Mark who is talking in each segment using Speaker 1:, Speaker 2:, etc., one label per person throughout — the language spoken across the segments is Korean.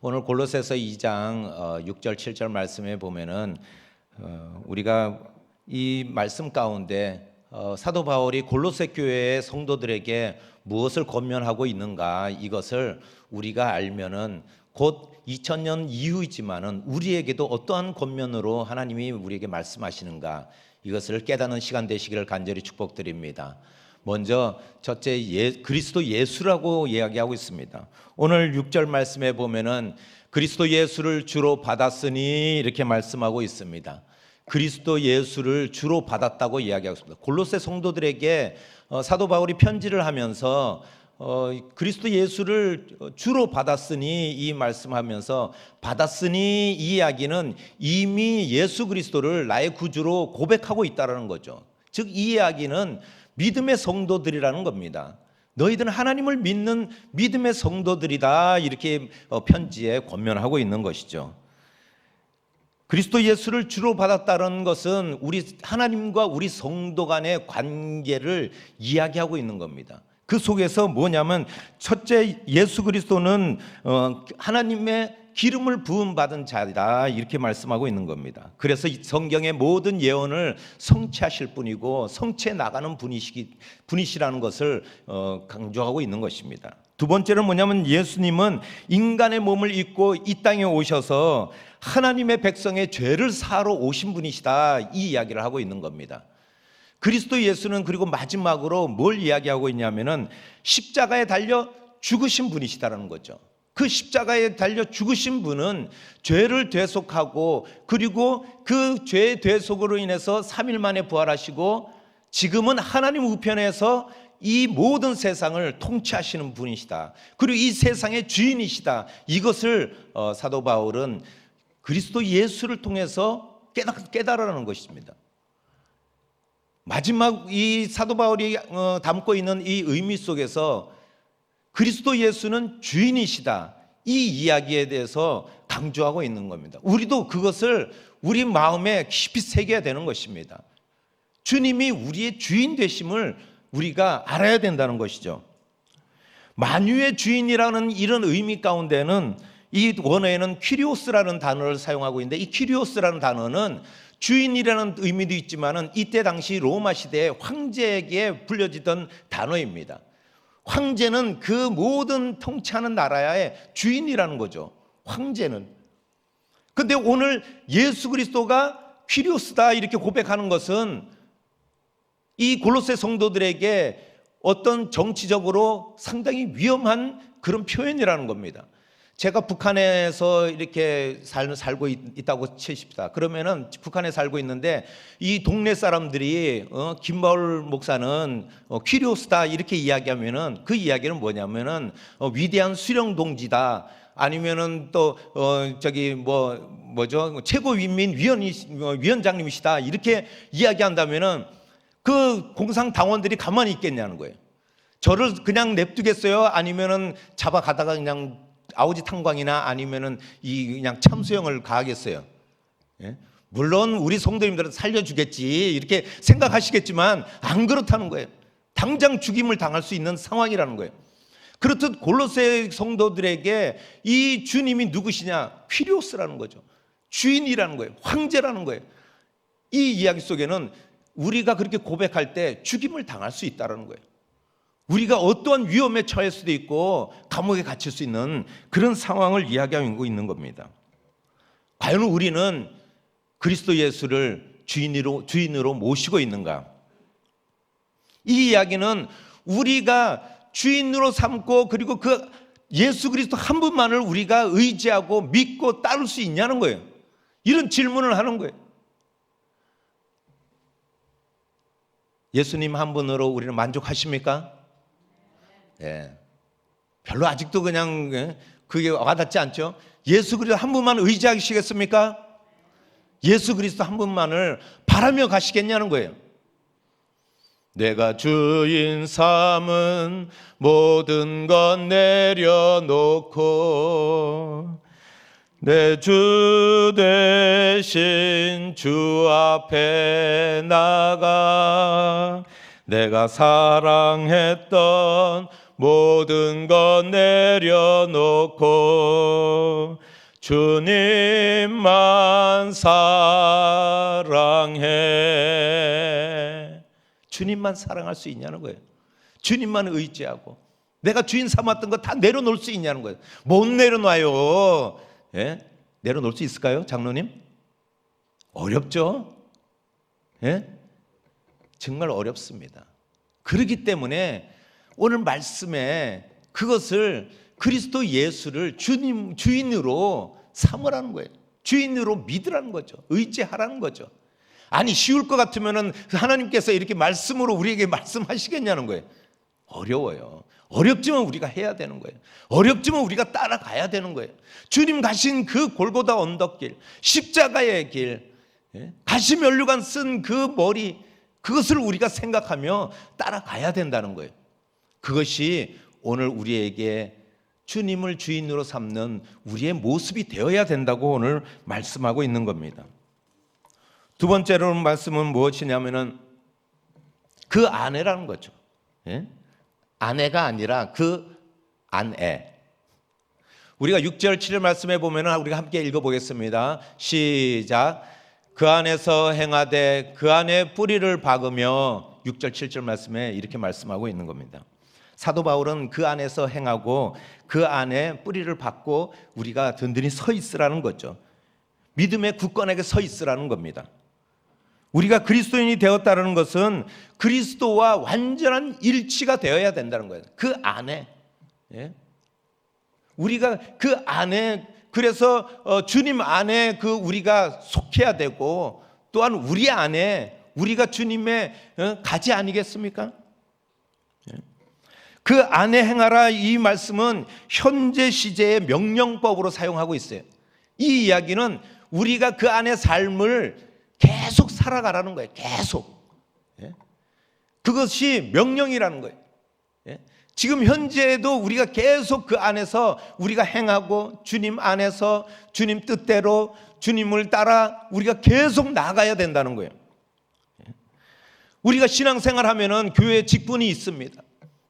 Speaker 1: 오늘 골로새서 2장 6절 7절 말씀에 보면은 우리가 이 말씀 가운데 사도 바울이 골로새 교회의 성도들에게 무엇을 권면하고 있는가, 이것을 우리가 알면은 곧 2000년 이후이지만은 우리에게도 어떠한 권면으로 하나님이 우리에게 말씀하시는가, 이것을 깨닫는 시간 되시기를 간절히 축복드립니다. 먼저 첫째, 그리스도 예수라고 이야기하고 있습니다. 오늘 6절 말씀에 보면은 그리스도 예수를 주로 받았으니 이렇게 말씀하고 있습니다. 그리스도 예수를 주로 받았다고 이야기하고 있습니다. 골로새 성도들에게 사도 바울이 편지를 하면서 그리스도 예수를 주로 받았으니 이 말씀하면서, 받았으니 이 이야기는 이미 예수 그리스도를 나의 구주로 고백하고 있다는 거죠. 즉 이 이야기는 믿음의 성도들이라는 겁니다. 너희들은 하나님을 믿는 믿음의 성도들이다, 이렇게 편지에 권면하고 있는 것이죠. 그리스도 예수를 주로 받았다는 것은 우리 하나님과 우리 성도 간의 관계를 이야기하고 있는 겁니다. 그 속에서 뭐냐면, 첫째, 예수 그리스도는 하나님의 기름을 부음받은 자다, 이렇게 말씀하고 있는 겁니다. 그래서 성경의 모든 예언을 성취하실 분이고 성취해 나가는 분이시라는 것을 강조하고 있는 것입니다. 두 번째는 뭐냐면, 예수님은 인간의 몸을 입고 이 땅에 오셔서 하나님의 백성의 죄를 사하러 오신 분이시다, 이 이야기를 하고 있는 겁니다. 그리스도 예수는 그리고 마지막으로 뭘 이야기하고 있냐면은 십자가에 달려 죽으신 분이시다라는 거죠. 그 십자가에 달려 죽으신 분은 죄를 대속하고, 그리고 그 죄의 대속으로 인해서 3일 만에 부활하시고 지금은 하나님 우편에서 이 모든 세상을 통치하시는 분이시다, 그리고 이 세상의 주인이시다, 이것을 사도 바울은 그리스도 예수를 통해서 깨달으라는 것입니다. 마지막 이 사도 바울이 담고 있는 이 의미 속에서 그리스도 예수는 주인이시다, 이 이야기에 대해서 강조하고 있는 겁니다. 우리도 그것을 우리 마음에 깊이 새겨야 되는 것입니다. 주님이 우리의 주인 되심을 우리가 알아야 된다는 것이죠. 만유의 주인이라는 이런 의미 가운데는 이 원어에는 퀴리오스라는 단어를 사용하고 있는데, 이 퀴리오스라는 단어는 주인이라는 의미도 있지만은 이때 당시 로마 시대에 황제에게 불려지던 단어입니다. 황제는 그 모든 통치하는 나라의 주인이라는 거죠. 황제는. 그런데 오늘 예수 그리스도가 퀴리오스다, 이렇게 고백하는 것은 이 골로새 성도들에게 어떤 정치적으로 상당히 위험한 그런 표현이라는 겁니다. 제가 북한에서 이렇게 살고 있다고 치십시다. 그러면은 북한에 살고 있는데 이 동네 사람들이 김바울 목사는 퀴리오스다, 이렇게 이야기하면은 그 이야기는 뭐냐면은 위대한 수령 동지다, 아니면은 또 최고인민위원장님이시다, 이렇게 이야기한다면은 그 공산 당원들이 가만히 있겠냐는 거예요. 저를 그냥 냅두겠어요? 아니면은 잡아가다가 그냥 아우지 탄광이나 아니면은 그냥 참수형을 가하겠어요? 예? 물론 우리 성도님들은 살려주겠지, 이렇게 생각하시겠지만 안 그렇다는 거예요. 당장 죽임을 당할 수 있는 상황이라는 거예요. 그렇듯 골로새 성도들에게 이 주님이 누구시냐? 퀴리오스라는 거죠. 주인이라는 거예요. 황제라는 거예요. 이 이야기 속에는 우리가 그렇게 고백할 때 죽임을 당할 수 있다는 거예요. 우리가 어떠한 위험에 처할 수도 있고 감옥에 갇힐 수 있는 그런 상황을 이야기하고 있는 겁니다. 과연 우리는 그리스도 예수를 주인으로 모시고 있는가? 이 이야기는 우리가 주인으로 삼고, 그리고 그 예수 그리스도 한 분만을 우리가 의지하고 믿고 따를 수 있냐는 거예요. 이런 질문을 하는 거예요. 예수님 한 분으로 우리는 만족하십니까? 예. 별로 아직도 그냥 그게 와닿지 않죠? 예수 그리스도 한 분만 의지하시겠습니까? 예수 그리스도 한 분만을 바라며 가시겠냐는 거예요. 내가 주인 삼은 모든 것 내려놓고 내 주 대신 주 앞에 나가 내가 사랑했던 모든 것 내려놓고 주님만 사랑해. 주님만 사랑할 수 있냐는 거예요. 주님만 의지하고 내가 주인 삼았던 거 다 내려놓을 수 있냐는 거예요. 못 내려놔요. 예? 내려놓을 수 있을까요, 장로님? 어렵죠? 예? 정말 어렵습니다. 그렇기 때문에 오늘 말씀에 그것을 그리스도 예수를 주님, 주인으로 삼으라는 거예요. 주인으로 믿으라는 거죠. 의지하라는 거죠. 아니, 쉬울 것 같으면은 하나님께서 이렇게 말씀으로 우리에게 말씀하시겠냐는 거예요. 어려워요. 어렵지만 우리가 해야 되는 거예요. 어렵지만 우리가 따라가야 되는 거예요. 주님 가신 그 골고다 언덕길, 십자가의 길, 가시 면류관 쓴 그 머리, 그것을 우리가 생각하며 따라가야 된다는 거예요. 그것이 오늘 우리에게 주님을 주인으로 삼는 우리의 모습이 되어야 된다고 오늘 말씀하고 있는 겁니다. 두 번째로 말씀은 무엇이냐면은 그 아내라는 거죠. 예? 아내가 아니라 그 아내. 우리가 6절 7절 말씀에 보면은 우리가 함께 읽어보겠습니다. 시작. 그 안에서 행하되 그 안에 뿌리를 박으며 6절 7절 말씀에 이렇게 말씀하고 있는 겁니다. 사도 바울은 그 안에서 행하고 그 안에 뿌리를 박고 우리가 든든히 서 있으라는 거죠. 믿음의 굳건하게 서 있으라는 겁니다. 우리가 그리스도인이 되었다는 것은 그리스도와 완전한 일치가 되어야 된다는 거예요. 그 안에. 예? 우리가 그 안에, 그래서 주님 안에 그 우리가 속해야 되고, 또한 우리 안에 우리가 주님의 가지 아니겠습니까? 그 안에 행하라, 이 말씀은 현재 시제의 명령법으로 사용하고 있어요. 이 이야기는 우리가 그 안에 삶을 계속 살아가라는 거예요. 계속. 그것이 명령이라는 거예요. 지금 현재에도 우리가 계속 그 안에서 우리가 행하고 주님 안에서 주님 뜻대로 주님을 따라 우리가 계속 나가야 된다는 거예요. 우리가 신앙생활하면은 교회 직분이 있습니다.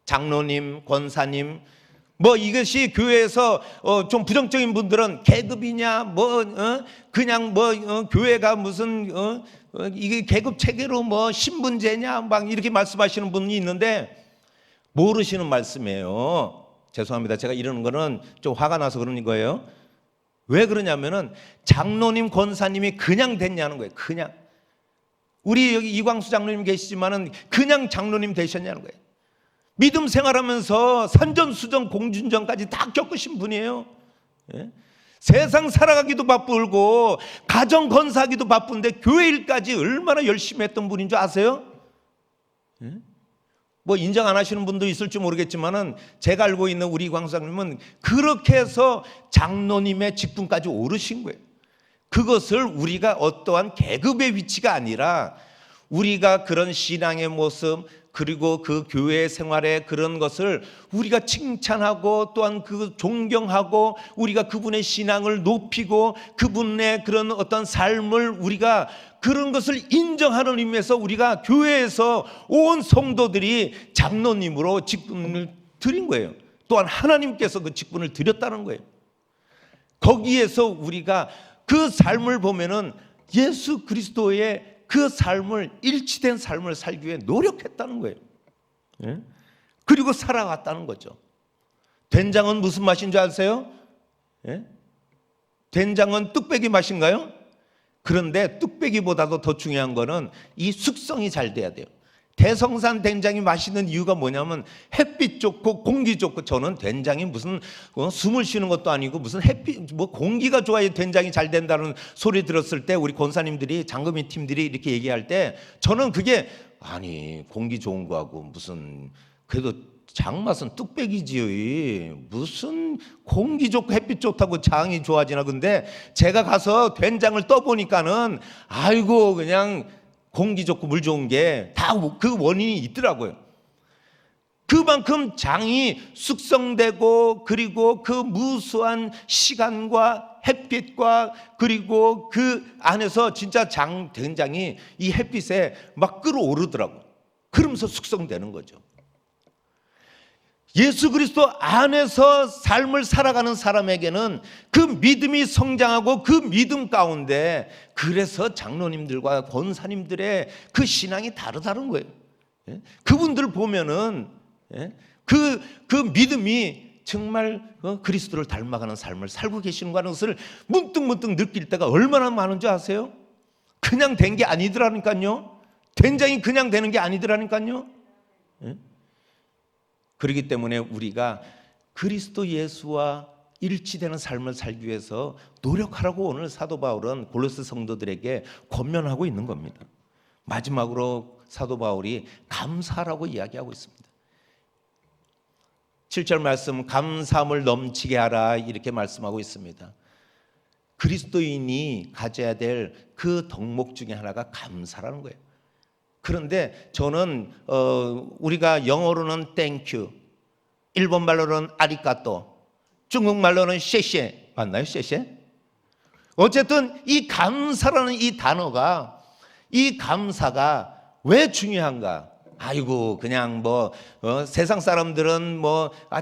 Speaker 1: 장로님, 권사님, 뭐 이것이 교회에서 좀 부정적인 분들은 계급이냐, 그냥 교회가 무슨 이게 계급 체계로 뭐 신분제냐 막 이렇게 말씀하시는 분이 있는데 모르시는 말씀이에요. 죄송합니다. 제가 이러는 거는 좀 화가 나서 그러는 거예요. 왜 그러냐면은 장로님, 권사님이 그냥 됐냐는 거예요. 그냥. 우리 여기 이광수 장로님 계시지만은 그냥 장로님 되셨냐는 거예요. 믿음 생활하면서 산전수전 공준전까지 다 겪으신 분이에요. 예? 세상 살아가기도 바쁘고 가정 건사하기도 바쁜데 교회 일까지 얼마나 열심히 했던 분인 줄 아세요? 예? 뭐 인정 안 하시는 분도 있을지 모르겠지만은 제가 알고 있는 우리 광수장님은 그렇게 해서 장로님의 직분까지 오르신 거예요. 그것을 우리가 어떠한 계급의 위치가 아니라 우리가 그런 신앙의 모습 그리고 그 교회 생활의 그런 것을 우리가 칭찬하고 또한 그 존경하고 우리가 그분의 신앙을 높이고 그분의 그런 어떤 삶을 우리가 그런 것을 인정하는 의미에서 우리가 교회에서 온 성도들이 장로님으로 직분을 드린 거예요. 또한 하나님께서 그 직분을 드렸다는 거예요. 거기에서 우리가 그 삶을 보면은 예수 그리스도의 그 삶을 일치된 삶을 살기 위해 노력했다는 거예요. 예? 그리고 살아왔다는 거죠. 된장은 무슨 맛인 줄 아세요? 예? 된장은 뚝배기 맛인가요? 그런데 뚝배기보다도 더 중요한 거는 이 숙성이 잘 돼야 돼요. 대성산 된장이 맛있는 이유가 뭐냐면 햇빛 좋고 공기 좋고, 저는 된장이 무슨 숨을 쉬는 것도 아니고 무슨 햇빛 뭐 공기가 좋아야 된장이 잘 된다는 소리 들었을 때 우리 권사님들이 장금희 팀들이 이렇게 얘기할 때 저는 그게 아니 공기 좋은 거하고 무슨, 그래도 장맛은 뚝배기지 무슨 공기 좋고 햇빛 좋다고 장이 좋아지나. 근데 제가 가서 된장을 떠보니까는 아이고 그냥 공기 좋고 물 좋은 게 다 그 원인이 있더라고요. 그만큼 장이 숙성되고 그리고 그 무수한 시간과 햇빛과 그리고 그 안에서 진짜 된장이 이 햇빛에 막 끓어오르더라고요. 그러면서 숙성되는 거죠. 예수 그리스도 안에서 삶을 살아가는 사람에게는 그 믿음이 성장하고 그 믿음 가운데, 그래서 장로님들과 권사님들의 그 신앙이 다르다는 거예요. 그분들 보면은 그 믿음이 정말 그리스도를 닮아가는 삶을 살고 계시는 것을 문득문득 느낄 때가 얼마나 많은 줄 아세요? 그냥 된 게 아니더라니까요. 된장이 그냥 되는 게 아니더라니까요. 그렇기 때문에 우리가 그리스도 예수와 일치되는 삶을 살기 위해서 노력하라고 오늘 사도 바울은 골로새 성도들에게 권면하고 있는 겁니다. 마지막으로 사도 바울이 감사라고 이야기하고 있습니다. 7절 말씀, 감사함을 넘치게 하라, 이렇게 말씀하고 있습니다. 그리스도인이 가져야 될 그 덕목 중에 하나가 감사라는 거예요. 그런데 저는 우리가 영어로는 땡큐, 일본말로는 아리가또, 중국말로는 셰셰, 맞나요? 셰셰? 어쨌든 이 감사라는 이 단어가, 이 감사가 왜 중요한가? 아이고 그냥 세상 사람들은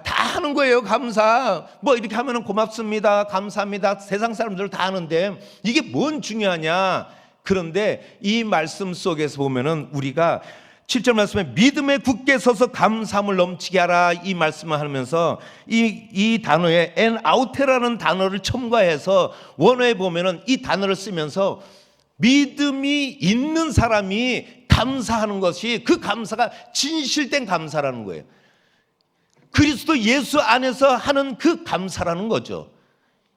Speaker 1: 다 하는 거예요. 감사 이렇게 하면은 고맙습니다, 감사합니다, 세상 사람들 다 하는데 이게 뭔 중요하냐? 그런데 이 말씀 속에서 보면은 우리가 7절 말씀에 믿음에 굳게 서서 감사함을 넘치게 하라, 이 말씀을 하면서 이 단어에 엔아우테라는 단어를 첨가해서 원어에 보면은 이 단어를 쓰면서 믿음이 있는 사람이 감사하는 것이, 그 감사가 진실된 감사라는 거예요. 그리스도 예수 안에서 하는 그 감사라는 거죠.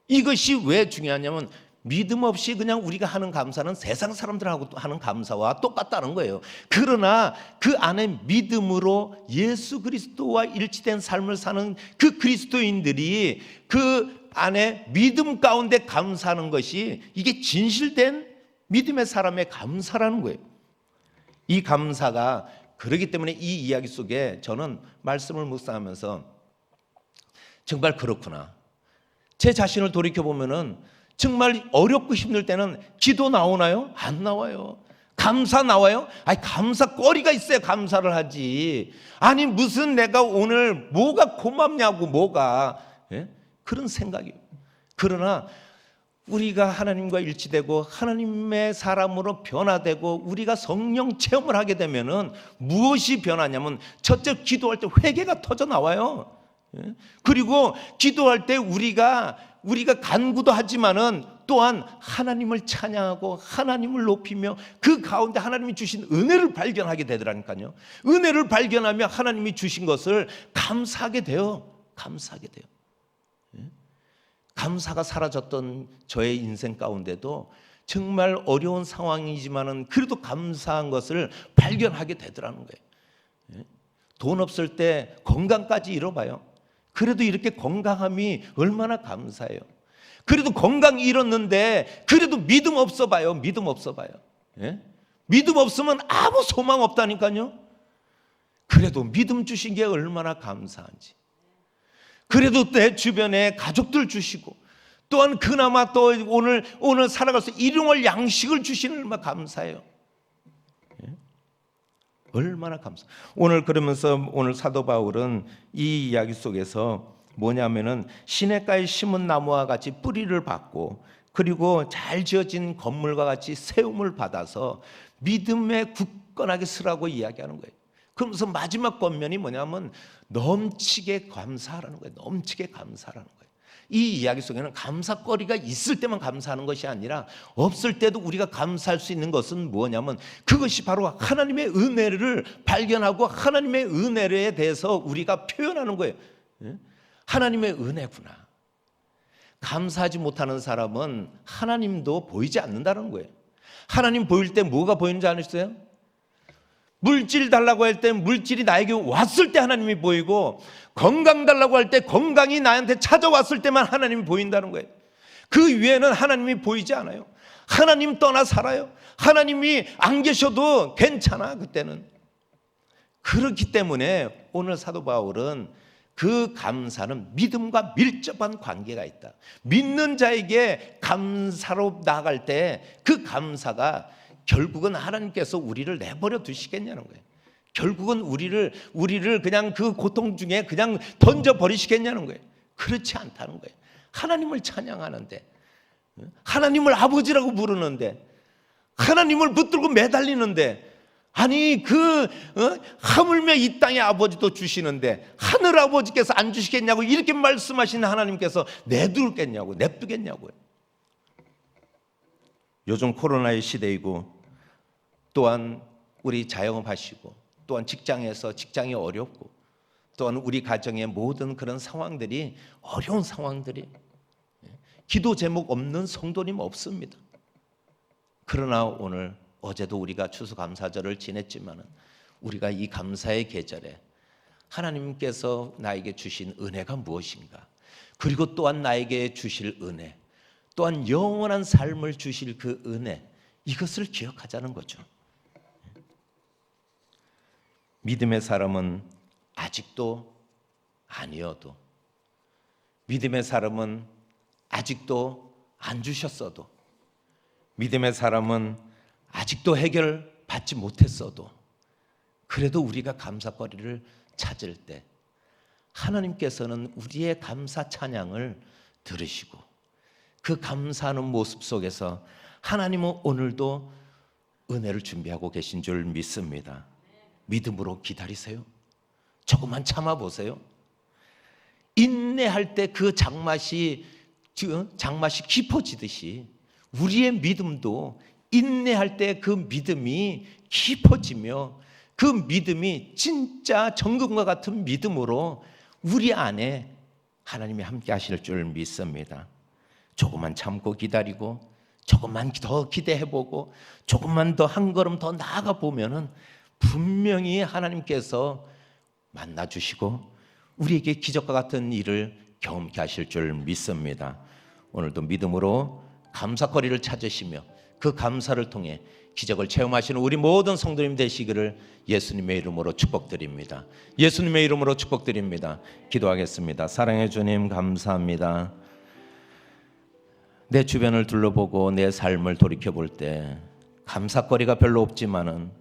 Speaker 1: 이것이 왜 중요하냐면 믿음 없이 그냥 우리가 하는 감사는 세상 사람들하고 하는 감사와 똑같다는 거예요. 그러나 그 안에 믿음으로 예수 그리스도와 일치된 삶을 사는 그 그리스도인들이 그 안에 믿음 가운데 감사하는 것이, 이게 진실된 믿음의 사람의 감사라는 거예요. 이 감사가, 그렇기 때문에 이 이야기 속에 저는 말씀을 묵상하면서 정말 그렇구나, 제 자신을 돌이켜보면은 정말 어렵고 힘들 때는 기도 나오나요? 안 나와요. 감사 나와요? 아니, 감사거리가 있어야 감사를 하지. 아니 무슨 내가 오늘 뭐가 고맙냐고, 뭐가 그런 생각이에요. 그러나 우리가 하나님과 일치되고 하나님의 사람으로 변화되고 우리가 성령 체험을 하게 되면은 무엇이 변하냐면, 첫째 기도할 때 회개가 터져 나와요. 그리고 기도할 때 우리가 간구도 하지만은 또한 하나님을 찬양하고 하나님을 높이며 그 가운데 하나님이 주신 은혜를 발견하게 되더라니까요. 은혜를 발견하며 하나님이 주신 것을 감사하게 돼요. 감사하게 돼요. 감사가 사라졌던 저의 인생 가운데도 정말 어려운 상황이지만은 그래도 감사한 것을 발견하게 되더라는 거예요. 돈 없을 때 건강까지 잃어봐요. 그래도 이렇게 건강함이 얼마나 감사해요. 그래도 건강 잃었는데 그래도 믿음 없어 봐요. 믿음 없어 봐요. 믿음 없으면 아무 소망 없다니까요. 그래도 믿음 주신 게 얼마나 감사한지. 그래도 내 주변에 가족들 주시고, 또한 그나마 또 오늘 살아갈 수 일용할 양식을 주시는 얼마나 감사해요. 얼마나 감사. 오늘 그러면서 오늘 사도 바울은 이 이야기 속에서 뭐냐면은 시냇가에 심은 나무와 같이 뿌리를 받고, 그리고 잘 지어진 건물과 같이 세움을 받아서 믿음에 굳건하게 서라고 이야기하는 거예요. 그러면서 마지막 권면이 뭐냐면 넘치게 감사하라는 거예요. 넘치게 감사하라는 거예요. 이 이야기 속에는 감사거리가 있을 때만 감사하는 것이 아니라 없을 때도 우리가 감사할 수 있는 것은 뭐냐면, 그것이 바로 하나님의 은혜를 발견하고 하나님의 은혜에 대해서 우리가 표현하는 거예요. 하나님의 은혜구나. 감사하지 못하는 사람은 하나님도 보이지 않는다는 거예요. 하나님 보일 때 뭐가 보이는지 아셨어요? 물질 달라고 할 때 물질이 나에게 왔을 때 하나님이 보이고, 건강 달라고 할 때 건강이 나한테 찾아왔을 때만 하나님이 보인다는 거예요. 그 위에는 하나님이 보이지 않아요. 하나님 떠나 살아요. 하나님이 안 계셔도 괜찮아, 그때는. 그렇기 때문에 오늘 사도 바울은 그 감사는 믿음과 밀접한 관계가 있다. 믿는 자에게 감사로 나아갈 때 그 감사가 결국은 하나님께서 우리를 내버려 두시겠냐는 거예요. 결국은 우리를 그냥 그 고통 중에 그냥 던져 버리시겠냐는 거예요. 그렇지 않다는 거예요. 하나님을 찬양하는데, 하나님을 아버지라고 부르는데, 하나님을 붙들고 매달리는데, 아니 하물며 이 땅의 아버지도 주시는데 하늘 아버지께서 안 주시겠냐고 이렇게 말씀하시는 하나님께서 냅두겠냐고요. 요즘 코로나의 시대이고, 또한 우리 자영업하시고, 또한 직장이 어렵고, 또한 우리 가정의 모든 그런 상황들이 어려운 상황들이, 기도 제목 없는 성도님 없습니다. 그러나 오늘, 어제도 우리가 추수감사절을 지냈지만 우리가 이 감사의 계절에 하나님께서 나에게 주신 은혜가 무엇인가, 그리고 또한 나에게 주실 은혜, 또한 영원한 삶을 주실 그 은혜, 이것을 기억하자는 거죠. 믿음의 사람은 아직도 아니어도, 믿음의 사람은 아직도 안 주셨어도, 믿음의 사람은 아직도 해결받지 못했어도, 그래도 우리가 감사거리를 찾을 때 하나님께서는 우리의 감사 찬양을 들으시고, 그 감사하는 모습 속에서 하나님은 오늘도 은혜를 준비하고 계신 줄 믿습니다. 믿음으로 기다리세요. 조금만 참아보세요. 인내할 때 그 장맛이 깊어지듯이 우리의 믿음도 인내할 때 그 믿음이 깊어지며, 그 믿음이 진짜 정금과 같은 믿음으로 우리 안에 하나님이 함께 하실 줄 믿습니다. 조금만 참고 기다리고, 조금만 더 기대해보고, 조금만 더 한 걸음 더 나아가 보면은 분명히 하나님께서 만나주시고 우리에게 기적과 같은 일을 경험케 하실 줄 믿습니다. 오늘도 믿음으로 감사거리를 찾으시며 그 감사를 통해 기적을 체험하시는 우리 모든 성도님 되시기를 예수님의 이름으로 축복드립니다. 예수님의 이름으로 축복드립니다. 기도하겠습니다. 사랑해 주님, 감사합니다. 내 주변을 둘러보고 내 삶을 돌이켜볼 때 감사거리가 별로 없지만은,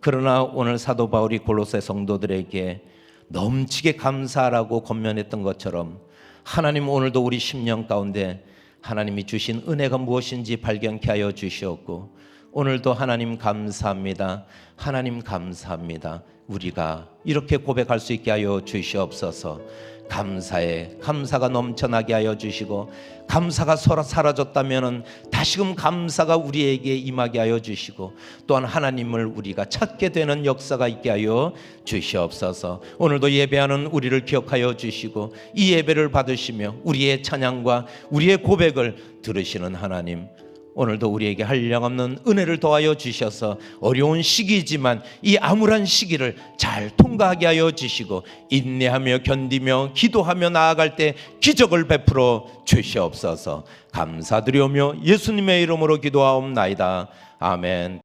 Speaker 1: 그러나 오늘 사도 바울이 골로새 성도들에게 넘치게 감사하라고 권면했던 것처럼, 하나님 오늘도 우리 심령 가운데 하나님이 주신 은혜가 무엇인지 발견케 하여 주시옵고, 오늘도 하나님 감사합니다. 하나님 감사합니다. 우리가 이렇게 고백할 수 있게 하여 주시옵소서. 감사가 넘쳐나게 하여 주시고, 감사가 사라졌다면 다시금 감사가 우리에게 임하게 하여 주시고, 또한 하나님을 우리가 찾게 되는 역사가 있게 하여 주시옵소서. 오늘도 예배하는 우리를 기억하여 주시고, 이 예배를 받으시며 우리의 찬양과 우리의 고백을 들으시는 하나님, 오늘도 우리에게 한량없는 은혜를 더하여 주셔서 어려운 시기이지만 이 암울한 시기를 잘 통과하게 하여 주시고, 인내하며 견디며 기도하며 나아갈 때 기적을 베풀어 주시옵소서. 감사드리오며 예수님의 이름으로 기도하옵나이다. 아멘.